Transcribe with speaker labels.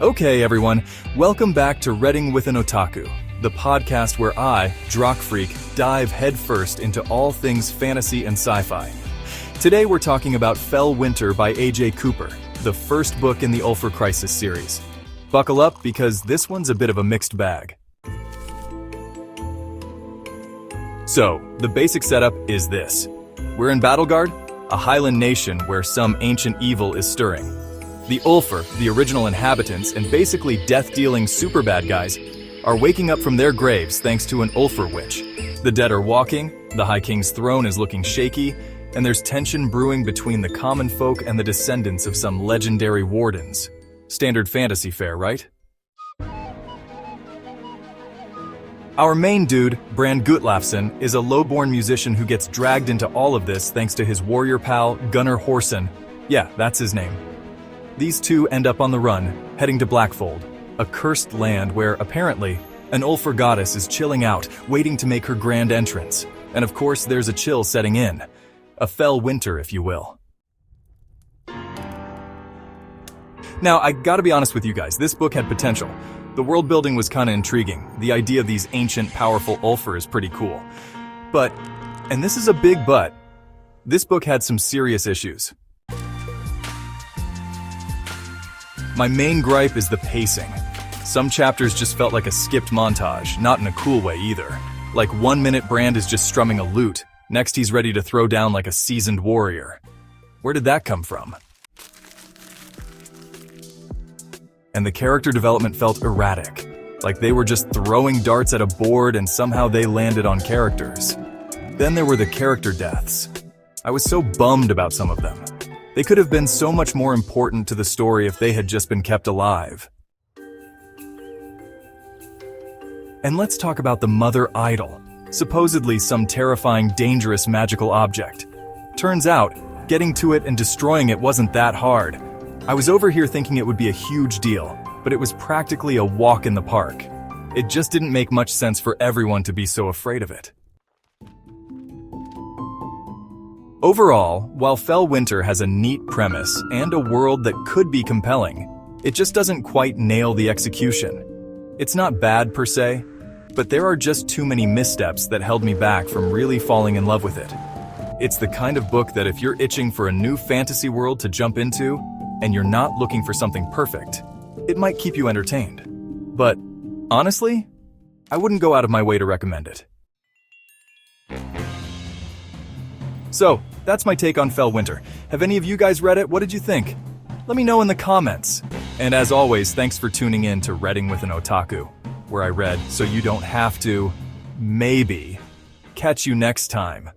Speaker 1: Okay, everyone, welcome back to Reading with an Otaku, the podcast where I, Drockfreak, dive headfirst into all things fantasy and sci-fi. Today we're talking about Fell Winter by A.J. Cooper, the first book in the Ulfar Crisis series. Buckle up because this one's a bit of a mixed bag. So, the basic setup is this. We're in Battleguard, a highland nation where some ancient evil is stirring. The Ulfar, the original inhabitants and basically death-dealing super bad guys, are waking up from their graves thanks to an Ulfar witch. The dead are walking, the High King's throne is looking shaky, and there's tension brewing between the common folk and the descendants of some legendary wardens. Standard fantasy fare, right? Our main dude, Brand Gutlafsson, is a low-born musician who gets dragged into all of this thanks to his warrior pal, Gunnar Horsen. Yeah, that's his name. These two end up on the run, heading to Blackfold, a cursed land where, apparently, an Ulfar goddess is chilling out, waiting to make her grand entrance. And of course, there's a chill setting in. A fell winter, if you will. Now, I gotta be honest with you guys, this book had potential. The world building was kinda intriguing. The idea of these ancient, powerful Ulfar is pretty cool. But, and this is a big but, this book had some serious issues. My main gripe is the pacing. Some chapters just felt like a skipped montage, not in a cool way either. Like 1 minute Brand is just strumming a lute, next he's ready to throw down like a seasoned warrior. Where did that come from? And the character development felt erratic, like they were just throwing darts at a board and somehow they landed on characters. Then there were the character deaths. I was so bummed about some of them. They could have been so much more important to the story if they had just been kept alive. And let's talk about the Mother Idol, supposedly some terrifying, dangerous magical object. Turns out, getting to it and destroying it wasn't that hard. I was over here thinking it would be a huge deal, but it was practically a walk in the park. It just didn't make much sense for everyone to be so afraid of it. Overall, while Fell Winter has a neat premise and a world that could be compelling, it just doesn't quite nail the execution. It's not bad per se, but there are just too many missteps that held me back from really falling in love with it. It's the kind of book that if you're itching for a new fantasy world to jump into, and you're not looking for something perfect, it might keep you entertained. But honestly, I wouldn't go out of my way to recommend it. So, that's my take on Fell Winter. Have any of you guys read it? What did you think? Let me know in the comments. And as always, thanks for tuning in to Reading with an Otaku, where I read so you don't have to, maybe. Catch you next time.